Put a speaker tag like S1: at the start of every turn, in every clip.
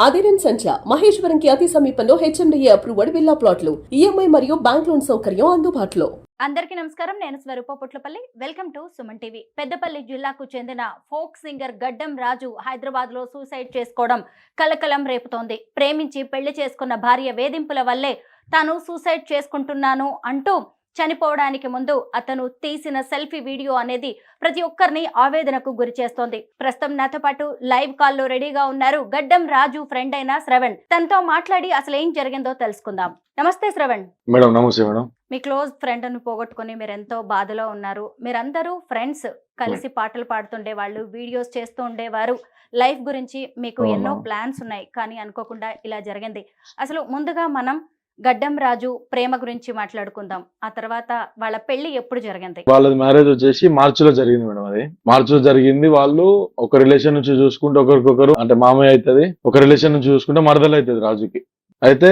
S1: అధిరన్ సంచ మహేశ్వరంకి అతి సమీపంలో హెచ్ఎండిఏ అప్రూవ్డ్ విల్లా ప్లాట్లు ఈఎంఐ మరియు బ్యాంక్ లోన్ సౌకర్యం అందుబాటులో.
S2: అందరికీ నమస్కారం. నేను Swaroopa Potlapalli. Welcome to Suman TV. Peddapalli జిల్లాకు చెందిన ఫోక్ సింగర్ గడ్డం రాజు హైదరాబాద్ లో సూసైడ్ చేసుకోవడం కలకలం రేపుతోంది. ప్రేమించి పెళ్లి చేసుకున్న భార్య వేధింపుల వల్లే తాను సూసైడ్ చేసుకుంటున్నాను అంటూ చనిపోవడానికి ముందు అతను తీసిన సెల్ఫీ వీడియో అనేది ప్రతి ఒక్కరిని ఆవేదనకు గురి చేస్తోంది. ప్రస్తుతం నాతో పాటు లైవ్ కాల్లో రెడీగా ఉన్నారు గడ్డం రాజు ఫ్రెండ్ అయిన శ్రవణ్. తనతో మాట్లాడి అసలు ఏం జరిగిందో తెలుసుకుందాం. నమస్తే శ్రవణ్.
S3: మేడం నమస్తే మేడం.
S2: మీ క్లోజ్ ఫ్రెండ్ ను పోగొట్టుకుని మీరు ఎంతో బాధలో ఉన్నారు. మీరందరూ ఫ్రెండ్స్ కలిసి పాటలు పాడుతుండే వాళ్ళు, వీడియోస్ చేస్తూ ఉండేవారు. లైఫ్ గురించి మీకు ఎన్నో ప్లాన్స్ ఉన్నాయి, కానీ అనుకోకుండా ఇలా జరిగింది. అసలు ముందుగా మనం గడ్డం రాజు ప్రేమ గురించి మాట్లాడుకుందాం. ఆ తర్వాత వాళ్ళ పెళ్లి ఎప్పుడు జరిగింది?
S3: వాళ్ళది మ్యారేజ్ వచ్చేసి మార్చిలో జరిగింది మేడం. అది మార్చిలో జరిగింది. వాళ్ళు ఒక రిలేషన్ నుంచి చూసుకుంటే ఒకరికొకరు అంటే మామయ్య అవుతుంది, ఒక రిలేషన్ నుంచి చూసుకుంటే మరదలు అవుతుంది రాజుకి. అయితే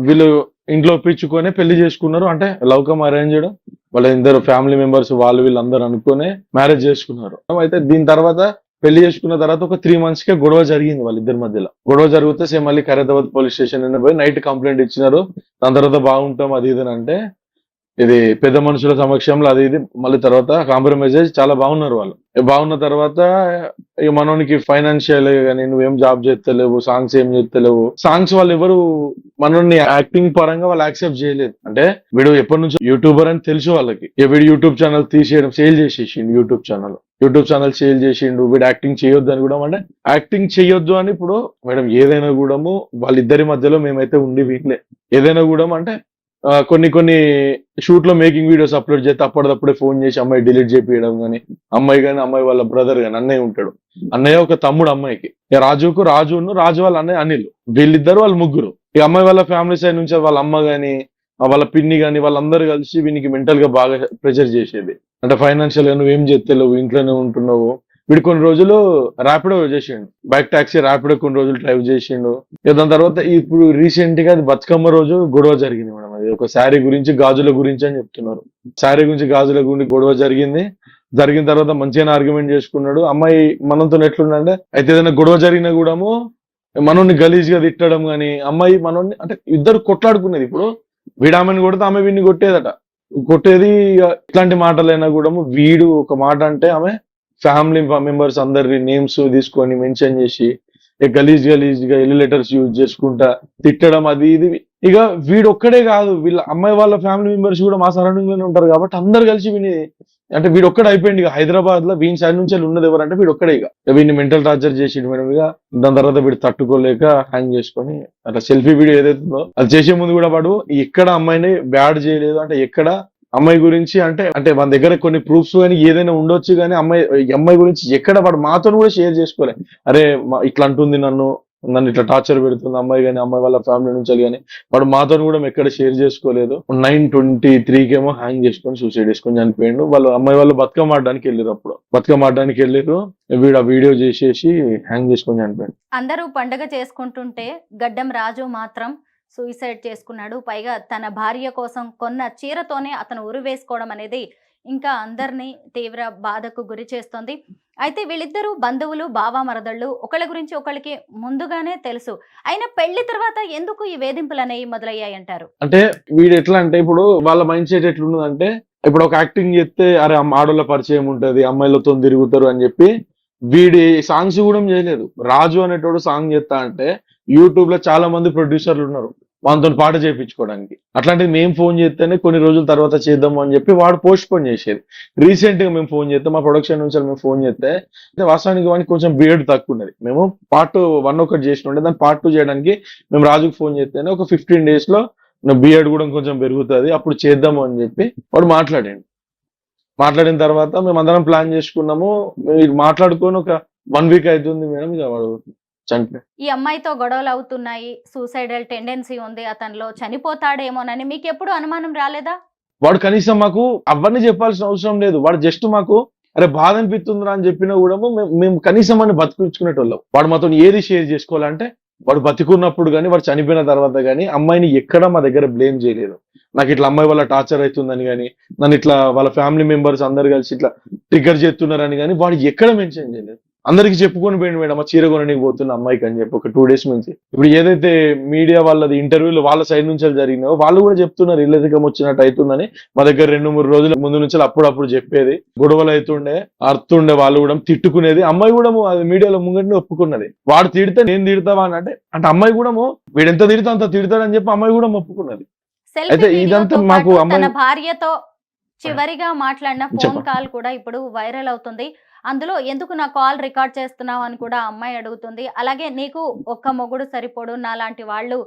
S3: వీళ్ళు ఇంట్లో ఒప్పించుకొని పెళ్లి చేసుకున్నారు. అంటే లవ్ కమ్ అరేంజ్ చేయడం, వాళ్ళ ఇద్దరు ఫ్యామిలీ మెంబర్స్ వాళ్ళు వీళ్ళందరూ అనుకుని మ్యారేజ్ చేసుకున్నారు. అయితే దీని తర్వాత పెళ్లి చేసుకున్న తర్వాత ఒక 3 months కే గొడవ జరిగింది వాళ్ళిద్దరి మధ్యలో. గొడవ జరిగితే సేమ్ మళ్ళీ ఖైరతాబాద్ పోలీస్ స్టేషన్ పోయి నైట్ కంప్లైంట్ ఇచ్చినారు. దాని తర్వాత బాగుంటాం అది ఇది అంటే ఇది పెద్ద మనుషుల సమక్షంలో అది ఇది మళ్ళీ తర్వాత కాంప్రమైజ్ అయ్యి చాలా బాగున్నారు వాళ్ళు. బాగున్న తర్వాత ఇక మనోనికి ఫైనాన్షియల్ కానీ నువ్వేం జాబ్ చేస్తలేవు, సాంగ్స్ ఏం చేస్తలేవు, సాంగ్స్ వాళ్ళు ఎవరు మనోని యాక్టింగ్ పరంగా వాళ్ళు యాక్సెప్ట్ చేయలేదు. అంటే వీడు ఎప్పటి నుంచో యూట్యూబర్ అని తెలుసు వాళ్ళకి. వీడు యూట్యూబ్ ఛానల్ తీసేయడం, సేల్ చేసేసిండు. యూట్యూబ్ ఛానల్ సేల్ చేసిండు. వీడు యాక్టింగ్ చేయొద్దు అని కూడా, అంటే యాక్టింగ్ చేయొద్దు అని ఇప్పుడు మేడం ఏదైనా కూడా వాళ్ళిద్దరి మధ్యలో మేమైతే ఉండి వీళ్ళే ఏదైనా కూడా అంటే కొన్ని షూట్ లో మేకింగ్ వీడియోస్ అప్లోడ్ చేస్తే అప్పటిదప్పుడే ఫోన్ చేసి అమ్మాయి డిలీట్ చేపియడం కానీ, అమ్మాయి వాళ్ళ బ్రదర్ కానీ అన్నయ్య ఉంటాడు, అన్నయ్య ఒక తమ్ముడు అమ్మాయికి, రాజు వాళ్ళ అన్నయ్య అనిల్, వీళ్ళిద్దరు వాళ్ళు ముగ్గురు. ఈ అమ్మాయి వాళ్ళ ఫ్యామిలీ సైడ్ నుంచి వాళ్ళ అమ్మ గాని వాళ్ళ పిన్ని గాని వాళ్ళందరూ కలిసి వీనికి మెంటల్ గా బాగా ప్రెషర్ చేసేది. అంటే ఫైనాన్షియల్ గా నువ్వేం చేస్తలేవు, ఇంట్లోనే ఉంటున్నావు. వీడు కొన్ని రోజులు ర్యాపిడో చేసిండు, బైక్ టాక్సీ ర్యాపిడో కొన్ని రోజులు డ్రైవ్ చేసిండు. దాని తర్వాత ఇప్పుడు రీసెంట్ గా అది బతుకమ్మ రోజు గొడవ జరిగింది మేడం. అది ఒక శారీ గురించి గాజుల గురించి అని చెప్తున్నారు. శారీ గురించి గాజుల గురించి గొడవ జరిగింది. జరిగిన తర్వాత మంచిగానే ఆర్గ్యుమెంట్ చేసుకున్నాడు. అమ్మాయి మనతో ఎట్లుందంటే అయితే ఏదైనా గొడవ జరిగినా కూడా మనోని గలీజ్ గా తిట్టడం కానీ, అమ్మాయి మనోని అంటే ఇద్దరు కొట్లాడుకునేది. ఇప్పుడు వీడు ఆమెను కొడితే ఆమె వీడిని కొట్టేది. ఇట్లాంటి మాటలైనా కూడా వీడు ఒక మాట అంటే ఆమె ఫ్యామిలీ మెంబర్స్ అందరి నేమ్స్ తీసుకొని మెన్షన్ చేసి గలీజ్ గా ఎల్లు లెటర్స్ యూజ్ చేసుకుంటా తిట్టడం అది ఇది. ఇక వీడు ఒక్కడే కాదు, వీళ్ళ అమ్మాయి వాళ్ళ ఫ్యామిలీ మెంబర్స్ కూడా మా సరౌండింగ్ లోనే ఉంటారు కాబట్టి అందరు కలిసి అంటే వీడు ఒక్కడే అయిపోయింది. ఇక హైదరాబాద్ లో వీని సైడ్ నుంచి ఉన్నది ఎవరంటే వీడు ఒక్కడే. ఇక వీడిని మెంటల్ టార్చర్ చేసిండు మేడం. ఇక దాని తర్వాత వీడు తట్టుకోలేక హ్యాంగ్ చేసుకొని అట్లా సెల్ఫీ వీడియో ఏదైతుందో అది చేసే ముందు కూడా వాడు ఎక్కడ అమ్మాయిని బ్యాడ్ చేయలేదు, అంటే ఎక్కడ అమ్మాయి గురించి అంటే మన దగ్గర కొన్ని ప్రూఫ్స్ కానీ ఏదైనా ఉండొచ్చు, కానీ అమ్మాయి గురించి ఎక్కడ వాడు మాతో కూడా షేర్ చేసుకోలే. అరే ఇట్లా అంటుంది, నన్ను ఇట్లా టార్చర్ పెడుతుంది అమ్మాయి కానీ, అమ్మాయి వాళ్ళ ఫ్యామిలీ నుంచి కానీ వాడు మాతో కూడా ఎక్కడ షేర్ చేసుకోలేదు. 9:23 హ్యాంగ్ చేసుకొని సూసైడ్ చేసుకొని చనిపోయిండు. అమ్మాయి వాళ్ళు బతుకమ్మ ఆడడానికి వెళ్ళారు. అప్పుడు బతుకమ్మ ఆడడానికి వెళ్ళారు, వీడు ఆ వీడియో చేసేసి హ్యాంగ్ చేసుకొని చనిపోయాడు.
S2: అందరూ పండగ చేసుకుంటుంటే గడ్డం రాజు మాత్రం సూసైడ్ చేసుకున్నాడు. పైగా తన భార్య కోసం కొన్న చీరతోనే అతను ఉరి వేసుకోవడం అనేది ఇంకా అందరినీ తీవ్ర బాధకు గురి చేస్తోంది. అయితే వీళ్ళిద్దరూ బంధువులు, బావ మరదళ్ళు, ఒకళ్ళ గురించి ఒకళ్ళకి ముందుగానే తెలుసు. అయినా పెళ్లి తర్వాత ఎందుకు ఈ వేధింపులు అనేవి మొదలయ్యాయి అంటారు?
S3: అంటే వీడు ఎట్లా అంటే ఇప్పుడు వాళ్ళ మైండ్ సెట్ ఎట్లున్నదంటే, ఇప్పుడు ఒక యాక్టింగ్ చేస్తే అరే ఆడోళ్ళ పరిచయం ఉంటది, అమ్మాయిలతో తిరుగుతారు అని చెప్పి వీడి సాంగ్స్ కూడా చేయలేదు. రాజు అనేటోడు సాంగ్ చేస్తా అంటే యూట్యూబ్ లో చాలా మంది ప్రొడ్యూసర్లు ఉన్నారు మనతో పాట చేయించుకోవడానికి. అట్లాంటిది మేము ఫోన్ చేస్తేనే కొన్ని రోజుల తర్వాత చేద్దాము అని చెప్పి వాడు పోస్ట్ పోన్ చేసేది. రీసెంట్ గా మేము ఫోన్ చేస్తే, మా ప్రొడక్షన్ నుంచి మేము ఫోన్ చేస్తే వాస్తవానికి వానికి కొంచెం బియర్డ్ తక్కువ ఉన్నది. మేము part 1 ఒకటి చేసినట్టే దాన్ని part 2 చేయడానికి మేము రాజుకు ఫోన్ చేస్తేనే ఒక 15 days లో బియర్డ్ కూడా కొంచెం పెరుగుతుంది, అప్పుడు చేద్దాము అని చెప్పి వాడు మాట్లాడిన తర్వాత మేము అందరం ప్లాన్ చేసుకున్నాము. మాట్లాడుకొని ఒక 1 week అవుతుంది మేడం. ఇక వాడు
S2: ఈ అమ్మాయితో గొడవలు అవుతున్నాయి, సూసైడల్ టెండెన్సీ ఉంది అతనిలో, చనిపోతాడేమోనని మీకు ఎప్పుడు అనుమానం రాలేదా?
S3: వాడు కనీసం మాకు అవన్నీ చెప్పాల్సిన అవసరం లేదు. వాడు జస్ట్ మాకు అరే బాధ అనిపిస్తుందిరా అని చెప్పినా కూడా మేము కనీసం అని బతికించుకునేటోళ్ళం. వాడు మాతో ఏది షేర్ చేసుకోవాలంటే వాడు బతికున్నప్పుడు కానీ వాడు చనిపోయిన తర్వాత కానీ అమ్మాయిని ఎక్కడ మా దగ్గర బ్లేమ్ చేయలేదు. నాకు ఇట్లా అమ్మాయి వాళ్ళ టార్చర్ అవుతుందని కానీ, నన్ను ఇట్లా వాళ్ళ ఫ్యామిలీ మెంబర్స్ అందరు కలిసి ఇట్లా ట్రిగర్ చేస్తున్నారని కానీ వాడు ఎక్కడ మెన్షన్ చేయలేదు. అందరికి చెప్పుకొని పోయింది మేడం, ఆ చీర కొనడానికి పోతున్న అమ్మాయికి అని చెప్పి ఒక 2 days నుంచి. ఇప్పుడు ఏదైతే మీడియా వాళ్ళది ఇంటర్వ్యూలు వాళ్ళ సైడ్ నుంచి జరిగినాయో వాళ్ళు కూడా చెప్తున్నారు ఇల్లరికం వచ్చినట్టు అవుతుందని. మా దగ్గర 2-3 రోజుల ముందు నుంచి అప్పుడప్పుడు చెప్పేది, గొడవలు అవుతుండే, అరుతుండే, వాళ్ళు కూడా తిట్టుకునేది. అమ్మాయి కూడా అది మీడియాలో ముంగంటే ఒప్పుకున్నది. వాడు తిడితే నేను తిడతావా అని అంటే అమ్మాయి కూడా వీడు ఎంత తిడితే అంత తిడతాడని చెప్పి అమ్మాయి కూడా ఒప్పుకున్నది. అయితే ఇదంతా మాకు
S2: తన భార్యతో చివరిగా మాట్లాడిన ఫోన్ కాల్ కూడా ఇప్పుడు వైరల్ అవుతుంది. అందులో ఎందుకు నా కాల్ రికార్డ్ చేస్తున్నావు అని కూడా అమ్మాయి అడుగుతుంది. అలాగే నీకు ఒక్క మొగుడు సరిపోడు, నాలాంటి వాళ్ళు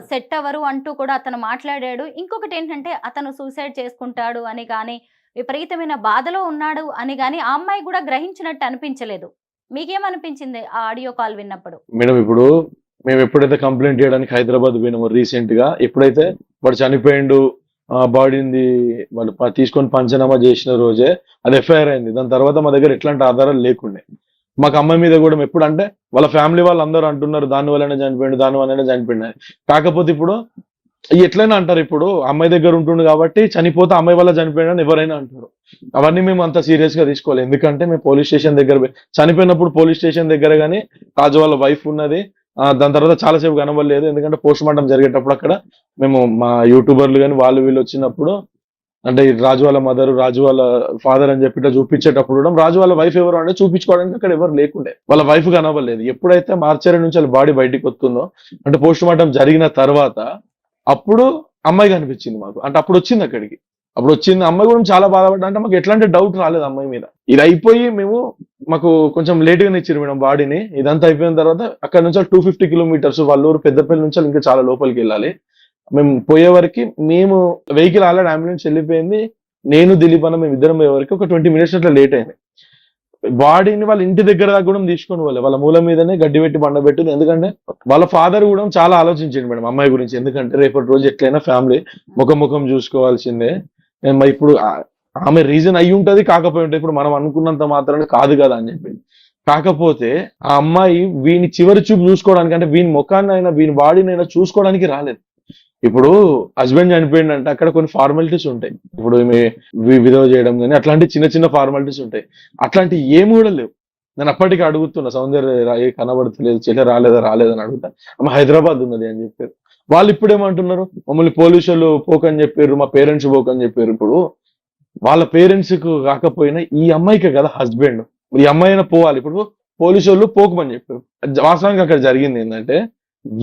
S2: సెట్ అవ్వరు అంటూ కూడా అతను మాట్లాడాడు. ఇంకొకటి ఏంటంటే అతను సూసైడ్ చేసుకుంటాడు అని కానీ, విపరీతమైన బాధలో ఉన్నాడు అని కానీ ఆ అమ్మాయి కూడా గ్రహించినట్టు అనిపించలేదు. మీకేమనిపించింది ఆ ఆడియో కాల్ విన్నప్పుడు?
S3: మేడం ఇప్పుడు మేము ఎప్పుడైతే కంప్లైంట్ చేయడానికి హైదరాబాద్ పోయినామో రీసెంట్ గా, ఎప్పుడైతే వాడు చనిపోయిండు, బాడీని వాళ్ళు తీసుకొని పంచనామా చేసిన రోజే అది ఎఫ్ఐఆర్ అయింది. దాని తర్వాత మా దగ్గర ఎట్లాంటి ఆధారాలు లేకుండే. మాకు అమ్మాయి మీద కూడా ఎప్పుడు అంటే వాళ్ళ ఫ్యామిలీ వాళ్ళు అందరూ అంటున్నారు దాని వల్లనే చనిపోయిండు, దాని వల్లనే చనిపోయిండు. కాకపోతే ఇప్పుడు ఎట్లయినా అంటారు, ఇప్పుడు అమ్మాయి దగ్గర ఉంటుండు కాబట్టి చనిపోతే అమ్మాయి వల్ల చనిపోయాడని ఎవరైనా అంటారు. అవన్నీ మేము అంత సీరియస్ గా తీసుకోవాలి. ఎందుకంటే మేము పోలీస్ స్టేషన్ దగ్గర చనిపోయినప్పుడు పోలీస్ స్టేషన్ దగ్గర కానీ రాజు వాళ్ళ వైఫ్ ఉన్నది. దాని తర్వాత చాలాసేపు కనబడలేదు. ఎందుకంటే పోస్ట్ మార్టం జరిగేటప్పుడు అక్కడ మేము మా యూట్యూబర్లు కానీ వాళ్ళు వీళ్ళు వచ్చినప్పుడు, అంటే రాజు వాళ్ళ మదర్, రాజు వాళ్ళ ఫాదర్ అని చెప్పి చూపించేటప్పుడు కూడా రాజు వాళ్ళ వైఫ్ ఎవరు అంటే చూపించుకోవడానికి అక్కడ ఎవరు లేకుండే, వాళ్ళ వైఫ్ కనబడలేదు. ఎప్పుడైతే మార్చరీ నుంచి వాళ్ళ బాడీ బయటికి వస్తుందో, అంటే పోస్ట్ మార్టం జరిగిన తర్వాత అప్పుడు అమ్మాయి కనిపించింది మాకు. అంటే అప్పుడు వచ్చింది అక్కడికి, అప్పుడు వచ్చింది అమ్మాయి కూడా చాలా బాధపడ్డా. అంటే మాకు ఎట్లాంటి డౌట్ రాలేదు అమ్మాయి మీద. ఇది అయిపోయి మాకు కొంచెం లేట్ గానే ఇచ్చారు మేడం బాడీని. ఇదంతా అయిపోయిన తర్వాత అక్కడ నుంచి 250 kilometers వల్లూరు పెద్దపల్లి నుంచి ఇంకా చాలా లోపలికి వెళ్ళాలి. మేము పోయే వరకు మేము వెహికల్ ఆల్రెడీ అంబులెన్స్ వెళ్ళిపోయింది. నేను దిలీప్ అన్న మేము ఇద్దరం పోయే వరకు ఒక 20 minutes అట్లా లేట్ అయింది. బాడీని వాళ్ళ ఇంటి దగ్గర దాకా కూడా తీసుకొని పోలే, వాళ్ళ మూల మీదనే గడ్డి పెట్టి బండబెట్టింది. ఎందుకంటే వాళ్ళ ఫాదర్ కూడా చాలా ఆలోచించండి మేడం అమ్మాయి గురించి. ఎందుకంటే రేపటి రోజు ఎట్లయినా ఫ్యామిలీ ముఖం చూసుకోవాల్సిందే. ఇప్పుడు ఆమె రీజన్ అయి ఉంటది, కాకపోయి ఉంటది. ఇప్పుడు మనం అనుకున్నంత మాత్రాన్ని కాదు కదా అని చెప్పి. కాకపోతే ఆ అమ్మాయి వీని చివరి చూపు చూసుకోవడానికి, అంటే వీని ముఖాన్ని అయినా వీని బాడీని అయినా చూసుకోవడానికి రాలేదు. ఇప్పుడు హస్బెండ్ చనిపోయిందంటే అక్కడ కొన్ని ఫార్మాలిటీస్ ఉంటాయి. ఇప్పుడు విధవ చేయడం కానీ అట్లాంటి చిన్న ఫార్మాలిటీస్ ఉంటాయి. అట్లాంటి ఏమి కూడా లేవు. నేను అప్పటికి అడుగుతున్నా, సౌందర్య కనబడతలేదు, చెల్లె రాలేదని అడుగుతా. ఆమె హైదరాబాద్ ఉన్నది అని చెప్పారు. వాళ్ళు ఇప్పుడు ఏమంటున్నారు, మమ్మల్ని పోలీసులు పోకని చెప్పారు, మా పేరెంట్స్ పోకని చెప్పారు. ఇప్పుడు వాళ్ళ పేరెంట్స్ కు కాకపోయినా ఈ అమ్మాయికే కదా హస్బెండ్, ఈ అమ్మాయి అయినా పోవాలి. ఇప్పుడు పోలీసు వాళ్ళు పోకమని చెప్పారు. వాస్తవానికి అక్కడ జరిగింది ఏంటంటే,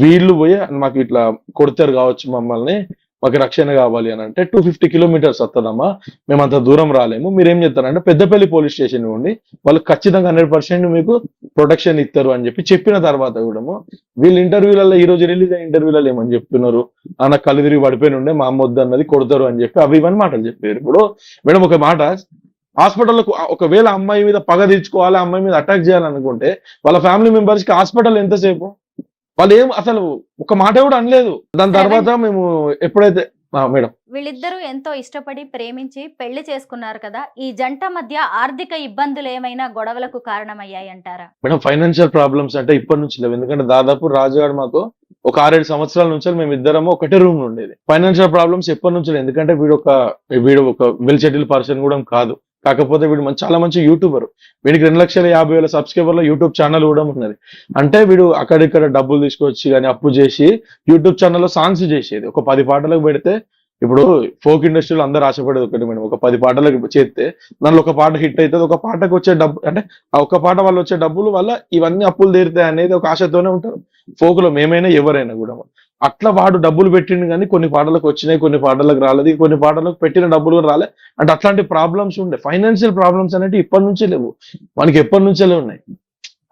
S3: వీళ్ళు పోయి మాకు ఇట్లా కొడతారు కావచ్చు మమ్మల్ని, మాకు రక్షణ కావాలి అని అంటే 250 kilometers వస్తుందమ్మా, మేము అంత దూరం రాలేము, మీరేం చెప్తారంటే పెద్దపల్లి పోలీస్ స్టేషన్ ఉండి వాళ్ళు ఖచ్చితంగా 100% మీకు ప్రొటెక్షన్ ఇస్తారు అని చెప్పిన తర్వాత కూడా వీళ్ళు ఇంటర్వ్యూలలో, ఈ రోజు రిలీజ్ అయిన ఇంటర్వ్యూలలో ఏమని చెప్తున్నారు, అన్న కళ్ళు తిరిగి పడిపోయి ఉండే, మా అమ్మ వద్దు అన్నది, కొడతారు అని చెప్పి అవి ఇవన్నీ మాటలు చెప్పారు. ఇప్పుడు మేడం ఒక మాట, హాస్పిటల్లో ఒకవేళ అమ్మాయి మీద పగ తీర్చుకోవాలి, అమ్మాయి మీద అటాక్ చేయాలనుకుంటే వాళ్ళ ఫ్యామిలీ మెంబర్స్ కి హాస్పిటల్ ఎంతసేపు, వాళ్ళు ఏం అసలు ఒక మాట కూడా అనలేదు. దాని తర్వాత మేము ఎప్పుడైతే మేడం
S2: వీళ్ళిద్దరూ ఎంతో ఇష్టపడి ప్రేమించి పెళ్లి చేసుకున్నారు కదా, ఈ జంట మధ్య ఆర్థిక ఇబ్బందులు ఏమైనా గొడవలకు కారణమయ్యాయి అంటారా?
S3: మేడం ఫైనాన్షియల్ ప్రాబ్లమ్స్ అంటే ఇప్పటి నుంచి లేవు. ఎందుకంటే దాదాపు రాజుగాడు మాకు ఒక 6-7 సంవత్సరాల నుంచి మేము ఇద్దరము ఒకటే రూమ్ లో ఉండేది. ఫైనాన్షియల్ ప్రాబ్లమ్స్ ఎప్పటి నుంచి లేదు. ఎందుకంటే వీడు ఒక వెల్ సెటిల్ పర్సన్ కూడా కాదు. కాకపోతే వీడు చాలా మంచి యూట్యూబర్. వీడికి 2,50,000 సబ్స్క్రైబర్ల యూట్యూబ్ ఛానల్ కూడా ఉన్నది. అంటే వీడు అక్కడిక్కడ డబ్బులు తీసుకొచ్చి కానీ అప్పు చేసి యూట్యూబ్ ఛానల్లో సాంగ్స్ చేసేది. ఒక 10 పాటలకు పెడితే, ఇప్పుడు ఫోక్ ఇండస్ట్రీలో అందరూ ఆశపడేది ఒకటి మేడం, ఒక 10 పాటలకు చేస్తే దానిలో ఒక పాట హిట్ అవుతుంది, ఒక పాటకు వచ్చే డబ్బు, అంటే ఆ ఒక పాట వల్ల వచ్చే డబ్బులు వల్ల ఇవన్నీ అప్పులు తీరుతాయి అనేది ఒక ఆశతోనే ఉంటారు ఫోక్ లో, మేమైనా ఎవరైనా కూడా. అట్లా వాడు డబ్బులు పెట్టిండు కానీ కొన్ని పాటలకు వచ్చినాయి, కొన్ని పాటలకు రాలేదు, కొన్ని పాటలకు పెట్టిన డబ్బులు కూడా రాలేదు. అంటే అట్లాంటి ప్రాబ్లమ్స్ ఉండే. ఫైనాన్షియల్ ప్రాబ్లమ్స్ అనేవి ఇప్పటి నుంచే లేవు, మనకి ఎప్పటి నుంచే ఉన్నాయి.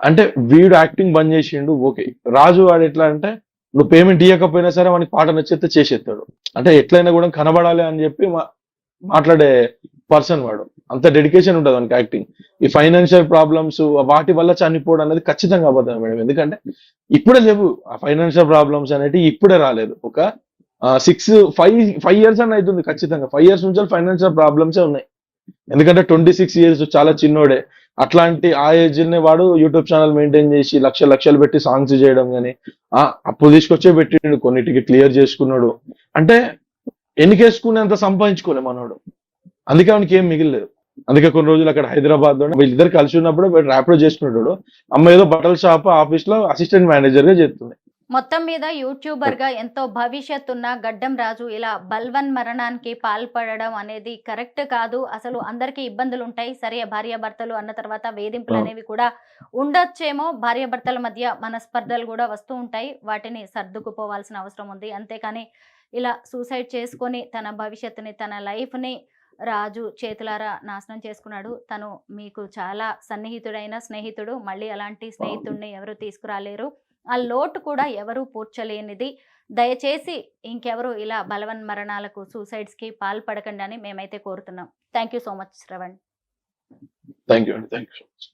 S3: అంటే వీడు యాక్టింగ్ బంద్ చేసిండు, ఓకే. రాజు వాడు ఎట్లా అంటే, నువ్వు పేమెంట్ ఇవ్వకపోయినా సరే వానికి పాట నచ్చితే చేసేస్తాడు. అంటే ఎట్లయినా కూడా కనబడాలి అని చెప్పి మాట్లాడే పర్సన్ వాడు. అంత డెడికేషన్ ఉంటుంది వానికి యాక్టింగ్. ఈ ఫైనాన్షియల్ ప్రాబ్లమ్స్ వాటి వల్ల చనిపోవడం అనేది ఖచ్చితంగా అబద్ధం మేడం. ఎందుకంటే ఇప్పుడే లేవు ఆ ఫైనాన్షియల్ ప్రాబ్లమ్స్ అనేవి, ఇప్పుడే రాలేదు. ఒక 5 years అని అవుతుంది ఖచ్చితంగా. 5 years నుంచి ఫైనాన్షియల్ ప్రాబ్లమ్సే ఉన్నాయి. ఎందుకంటే 26 years చాలా చిన్నోడే. అట్లాంటి ఆ ఏజ్ నే వాడు యూట్యూబ్ ఛానల్ మెయింటైన్ చేసి లక్షలు పెట్టి సాంగ్స్ చేయడం కానీ, అప్పు తీసుకొచ్చే పెట్టిండు, కొన్నిటికి క్లియర్ చేసుకున్నాడు. అంటే ఎన్నికేసుకునేంత సంపాదించుకోలే మనోడు. అందుకే వానికి ఏం మిగిలేదు. అందుకే కొన్ని రోజులు అక్కడ హైదరాబాద్ లో వీళ్ళిద్దరు కలిసి ఉన్నప్పుడు ర్యాపిడో చేసుకునేటోడు. అమ్మ ఏదో బట్టల షాప్ ఆఫీస్ లో అసిస్టెంట్ మేనేజర్ గా చేస్తుంది.
S2: మొత్తం మీద యూట్యూబర్ గా ఎంతో భవిష్యత్తు ఉన్న గడ్డం రాజు ఇలా బల్వన్ మరణానికి పాల్పడడం అనేది కరెక్ట్ కాదు. అసలు అందరికీ ఇబ్బందులు ఉంటాయి. సరే భార్యాభర్తలు అన్న తర్వాత వేధింపులు అనేవి కూడా ఉండొచ్చేమో. భార్యాభర్తల మధ్య మనస్పర్ధలు కూడా వస్తూ ఉంటాయి. వాటిని సర్దుకుపోవాల్సిన అవసరం ఉంది. అంతేకాని ఇలా సూసైడ్ చేసుకొని తన భవిష్యత్తుని తన లైఫ్ని రాజు చేతులారా నాశనం చేసుకున్నాడు. తను మీకు చాలా సన్నిహితుడైన స్నేహితుడు. మళ్ళీ అలాంటి స్నేహితుడిని ఎవరు తీసుకురాలేరు. ఆ లోటు కూడా ఎవరూ పూడ్చలేనిది. దయచేసి ఇంకెవరు ఇలా బలవన్ మరణాలకు సూసైడ్స్కి పాల్పడకండి అని మేమైతే కోరుతున్నాం. Thank you so much Shravan.
S3: Thank you అండి. Thank you so much.